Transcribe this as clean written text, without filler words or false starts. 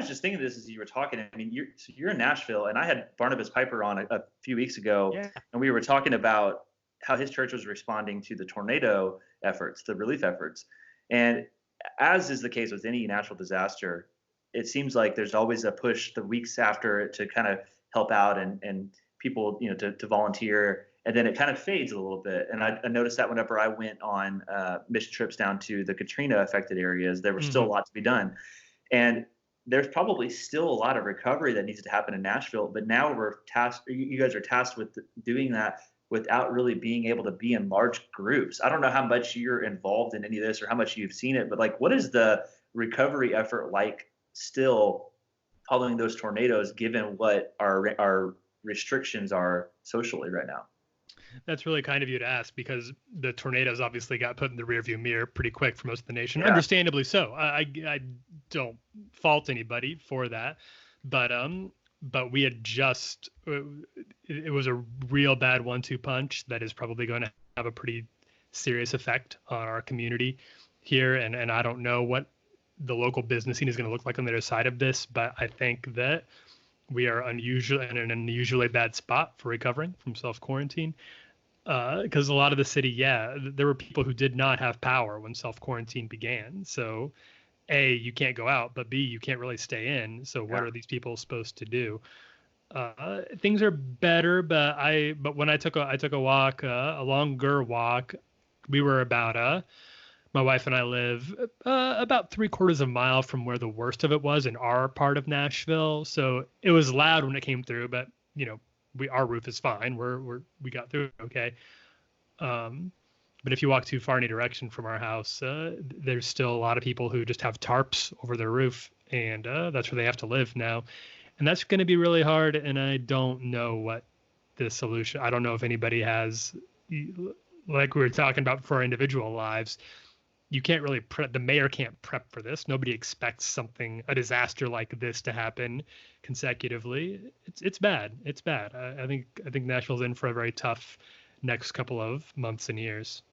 was just thinking this as you were talking. I mean, you're in Nashville, and I had Barnabas Piper on a few weeks ago, Yeah. and we were talking about how his church was responding to the tornado efforts, the relief efforts. And as is the case with any natural disaster, it seems like there's always a push the weeks after to kind of help out and people, to volunteer. And then it kind of fades a little bit. And I noticed that whenever I went on mission trips down to the Katrina affected areas, there was still a lot to be done. And there's probably still a lot of recovery that needs to happen in Nashville. But now you guys are tasked with doing that without really being able to be in large groups. I don't know how much you're involved in any of this or how much you've seen it, but like, what is the recovery effort like still following those tornadoes, given what our restrictions are socially right now? That's really kind of you to ask, because the tornadoes obviously got put in the rearview mirror pretty quick for most of the nation. Yeah. Understandably so. I don't fault anybody for that, but we had just it was a real bad 1-2 punch that is probably going to have a pretty serious effect on our community here, and I don't know what the local business scene is going to look like on the other side of this, but I think that we are in an unusually bad spot for recovering from self-quarantine, because a lot of the city, there were people who did not have power when self-quarantine began. So A, you can't go out, but B, you can't really stay in. So what are these people supposed to do? Things are better, but when I took a walk, a longer walk, we were about my wife and I live about 3/4 of a mile from where the worst of it was in our part of Nashville. So it was loud when it came through, but our roof is fine. We got through okay. But if you walk too far any direction from our house, there's still a lot of people who just have tarps over their roof, and that's where they have to live now. And that's going to be really hard. And I don't know what the solution. I don't know if anybody has, like we were talking about for our individual lives. You can't really prep. The mayor can't prep for this. Nobody expects a disaster like this to happen consecutively. It's bad. It's bad. I think Nashville's in for a very tough next couple of months and years.